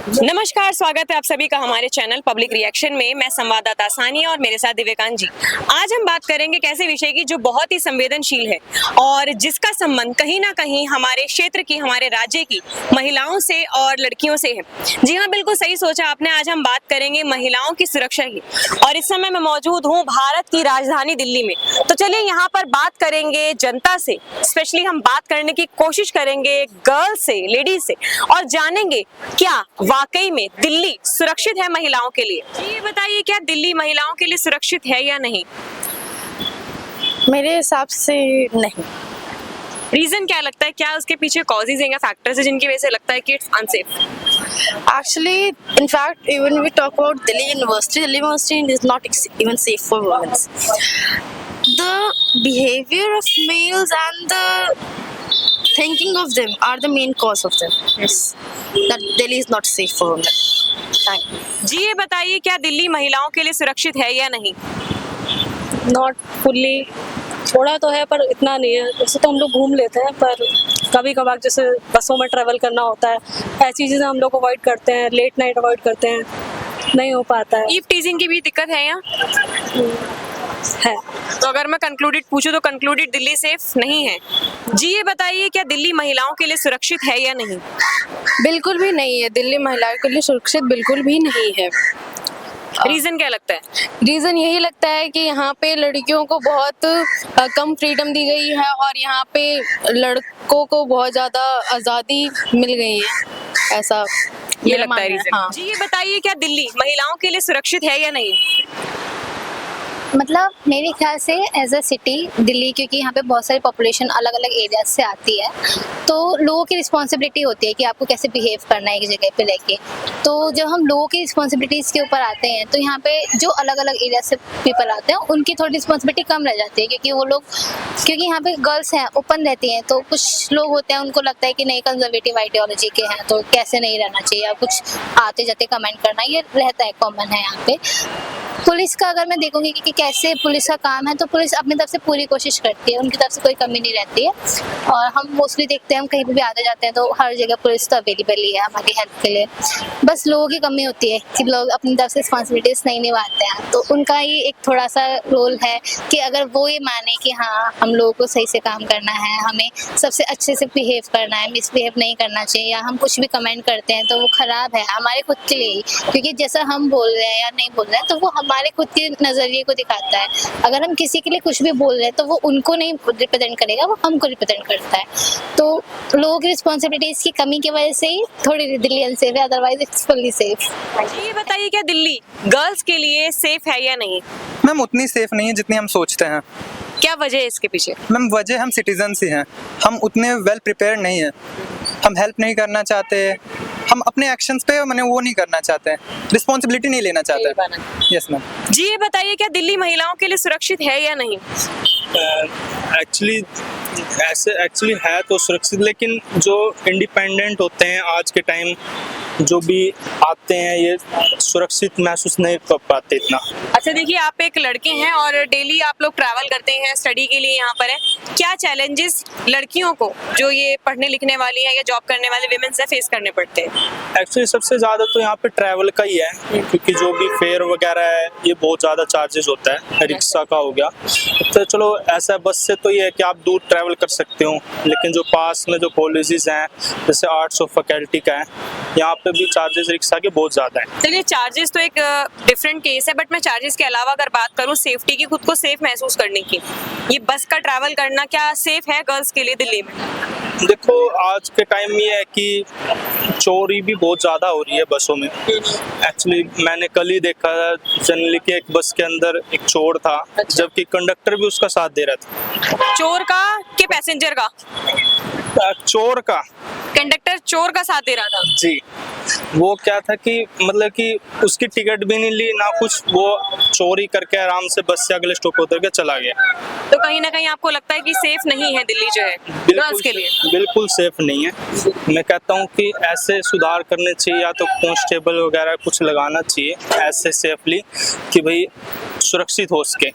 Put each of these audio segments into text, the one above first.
नमस्कार, स्वागत है आप सभी का हमारे चैनल पब्लिक रिएक्शन में। मैं संवाददाता सानिया और मेरे साथ दिव्यकांत जी। आज हम बात करेंगे एक ऐसे विषय की जो बहुत ही संवेदनशील है और जिसका संबंध कहीं ना कहीं हमारे क्षेत्र की, हमारे राज्य की महिलाओं से और लड़कियों से है। जी हाँ, बिल्कुल सही सोचा आपने। आज हम बात करेंगे महिलाओं की सुरक्षा की और इस समय मैं मौजूद हूँ भारत की राजधानी दिल्ली में। तो चलिए यहाँ पर बात करेंगे जनता से, स्पेशली हम बात करने की कोशिश करेंगे गर्ल्स से, लेडीज से, और जानेंगे क्या वाकई में दिल्ली सुरक्षित है महिलाओं के लिए। जी ये बताइए, क्या दिल्ली महिलाओं के लिए सुरक्षित है या नहीं? मेरे हिसाब से नहीं। रीजन क्या लगता है? क्या उसके पीछे कॉजेज हैं या फैक्टर्स हैं जिनकी वजह से लगता है कि it's unsafe? Actually, in fact, even we talk about Delhi University is not even safe for women. The behavior of males and the thinking of them are the main cause of them. Yes, that Delhi is not safe for women. Thank you. जी ये बताइए, क्या दिल्ली महिलाओं के लिए सुरक्षित है या नहीं? नॉट फुल्ली, थोड़ा तो है पर इतना नहीं है। वैसे तो हम लोग घूम लेते हैं, पर कभी कभार जैसे बसों में ट्रेवल करना होता है, ऐसी चीज़ें हम लोग अवॉइड करते हैं, लेट नाइट अवॉइड करते हैं, नहीं हो पाता है। ईव टीजिंग की भी दिक्कत है यहाँ है। तो अगर मैं कंक्लूडेड पूछूं तो कंक्लूडेड दिल्ली सेफ नहीं है। जी ये बताइए, क्या दिल्ली महिलाओं के लिए सुरक्षित है या नहीं? बिल्कुल भी नहीं है। दिल्ली महिलाओं के लिए सुरक्षित बिल्कुल भी नहीं है। रीजन क्या लगता है? रीज़न यही लगता है कि यहाँ पे लड़कियों को बहुत कम फ्रीडम दी गई है और यहाँ पे लड़कों को बहुत ज़्यादा आज़ादी मिल गई है, ऐसा ये मेरा लगता है मानना रीजन। हाँ। जी ये बताइए, क्या दिल्ली महिलाओं के लिए सुरक्षित है या नहीं? मतलब मेरे ख्याल से एज अ सिटी दिल्ली, क्योंकि यहाँ पे बहुत सारी पॉपुलेशन अलग अलग एरियाज से आती है, तो लोगों की रिस्पॉन्सिबिलिटी होती है कि आपको कैसे बिहेव करना है एक जगह पे लेके। तो जब हम लोगों की रिस्पॉन्सिबिलिटीज़ के ऊपर आते हैं तो यहाँ पे जो अलग अलग एरिया से पीपल आते हैं उनकी थोड़ी रिस्पॉन्सिबिलिटी कम रह जाती है, क्योंकि यहाँ पे गर्ल्स हैं, ओपन रहती हैं। तो कुछ लोग होते हैं, उनको लगता है कि नहीं, कंजर्वेटिव आइडियोलॉजी के हैं तो कैसे नहीं रहना चाहिए, या कुछ आते जाते कमेंट करना, ये रहता है, कॉमन है यहाँ पे। पुलिस का अगर मैं देखूंगी कि कैसे पुलिस का काम है, तो पुलिस अपनी तरफ से पूरी कोशिश करती है, उनकी तरफ से कोई कमी नहीं रहती है। और हम मोस्टली देखते हैं, हम कहीं पे भी आते जाते हैं तो हर जगह पुलिस तो अवेलेबल ही है हमारी हेल्प के लिए। बस लोगों की कमी होती है कि लोग अपनी तरफ से रिस्पॉन्सिबिलिटीज नहीं निभाते हैं, तो उनका ही एक थोड़ा सा रोल है कि अगर वो ये माने कि हाँ, हम लोगों को सही से काम करना है, हमें सबसे अच्छे से बिहेव करना है, मिसबिहेव नहीं करना चाहिए, या हम कुछ भी कमेंट करते हैं तो वो खराब है हमारे खुद के लिए, क्योंकि जैसा हम बोल रहे हैं या नहीं बोल रहे हैं तो वो हमारे खुद के नजरिए को दिखाता है। अगर हम किसी के लिए कुछ भी बोल रहे हैं तो वो उनको नहीं रिप्रेजेंट करेगा, वो हमको रिप्रेजेंट करता है। तो लोगों की रिस्पॉन्सिबिलिटीज की कमी की वजह से ही थोड़ी दिल्ली अनसेफ है, अदरवाइज इट्स फुल्ली सेफ। ये बताइए, क्या दिल्ली गर्ल्स के लिए सेफ है या नहीं? मैम उतनी सेफ नहीं है जितनी हम सोचते हैं। क्या वजह है इसके पीछे? मैम वजह हम सिटीजन्स ही हैं, हम उतने वेल प्रिपेयर नहीं हैं, हम हेल्प नहीं करना चाहते, हम अपने एक्शंस पे मैंने वो नहीं करना चाहते हैं, रिस्पॉन्सिबिलिटी नहीं लेना चाहते। Yes ma'am. जी ये बताइए, क्या दिल्ली महिलाओं के लिए सुरक्षित है या नहीं? एक्चुअली है तो सुरक्षित, लेकिन जो इंडिपेंडेंट होते हैं आज के टाइम जो भी आते हैं ये सुरक्षित महसूस नहीं कर पाते इतना। अच्छा देखिए, आप एक लड़के हैं और डेली आप लोग ट्रैवल करते हैं, स्टडी के लिए यहाँ पर है। क्या चैलेंजेस लड़कियों को, जो ये पढ़ने लिखने वाली है या जॉब करने वाले विमेन से फेस करने पड़ते हैं? एक्चुअली सबसे ज़्यादा तो यहाँ पे ट्रैवल का ही है, क्योंकि जो भी फेयर वगैरह है ये बहुत ज़्यादा चार्जेस होता है। रिक्शा का हो गया तो चलो ऐसा, बस से तो ये है कि आप दूर ट्रैवल कर सकते हो, लेकिन जो पास में जो कॉलेजेस हैं जैसे आर्ट्स और फैकल्टी का है, यहाँ पे भी चार्जेस रिक्शा के बहुत ज़्यादा है। चलिए, चार्जेस तो एक डिफरेंट केस है, बट मैं चार्जेस के अलावा अगर बात करूँ सेफ्टी की, खुद को सेफ महसूस करने की, ये बस का ट्रैवल करना क्या सेफ है गर्ल्स के लिए दिल्ली में? देखो आज के टाइम ये है कि चोरी भी बहुत ज़्यादा हो रही है बसों में। एक्चुअली मैंने कल ही देखा जनरली कि एक बस के अंदर एक चोर था, जबकि कंडक्टर भी उसका साथ दे रहा था। चोर का कि पैसेंजर का? चोर का। कंडक्टर चोर का साथ दे रहा था? जी, वो क्या था कि मतलब कि उसकी टिकट भी नहीं ली ना कुछ, वो चोरी करके आराम से बस से अगले स्टॉप उतर के चला गया। तो कहीं ना कहीं आपको लगता है कि सेफ नहीं है दिल्ली जो है गर्ल्स के लिए? बिल्कुल सेफ नहीं है। मैं कहता हूँ कि ऐसे सुधार करने चाहिए, या तो कांस्टेबल वगैरह कुछ लगाना चाहिए ऐसे सेफली कि भाई सुरक्षित हो सके।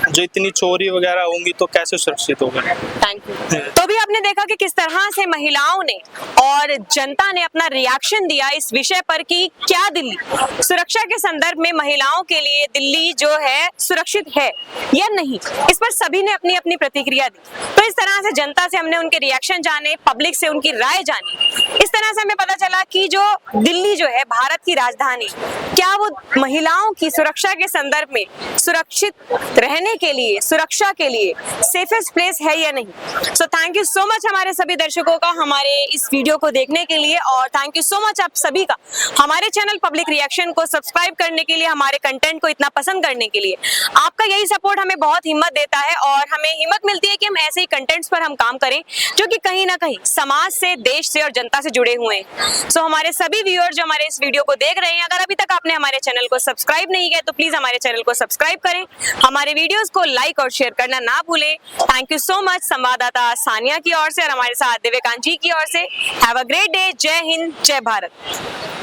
जो इतनी चोरी वगैरह होंगी तो कैसे सुरक्षित होगा। Thank you. तो भी आपने हमने देखा कि किस तरह से महिलाओं ने और जनता ने अपना रिएक्शन दिया इस विषय पर कि क्या दिल्ली सुरक्षा के संदर्भ में महिलाओं के लिए दिल्ली जो है सुरक्षित है या नहीं, इस पर सभी ने अपनी अपनी प्रतिक्रिया दी। तो इस तरह से जनता से हमने उनके रिएक्शन जाने, पब्लिक से उनकी राय जानी। इस तरह से हमें पता चला कि जो दिल्ली जो है भारत की राजधानी, क्या वो महिलाओं की सुरक्षा के संदर्भ में सुरक्षित रहने के लिए, सुरक्षा के लिए सेफेस्ट प्लेस है या नहीं। So thank you so much हमारे सभी दर्शकों का हमारे इस वीडियो को देखने के लिए, और थैंक यू सो मच आप सभी का हमारे चैनल पब्लिक रिएक्शन को सब्सक्राइब करने के लिए, हमारे कंटेंट को इतना पसंद करने के लिए। आपका यही सपोर्ट हमें बहुत हिम्मत देता है और हमें हिम्मत मिलती है कि हम ऐसे ही कंटेंट्स पर हम काम करें जो कि कहीं ना कहीं समाज से, देश से और जनता से जुड़े हुए हैं। सो हमारे सभी व्यूअर जो हमारे इस वीडियो को देख रहे हैं, अगर अभी तक आपने हमारे चैनल को सब्सक्राइब नहीं किया तो प्लीज हमारे चैनल को सब्सक्राइब करें, हमारे वीडियोस को लाइक और शेयर करना ना भूलें। थैंक यू सो मच संवाददाता सानिया की ओर से और हमारे साथ दिव्यकांत जी की ओर से। Have a great day. जय हिंद, जय भारत।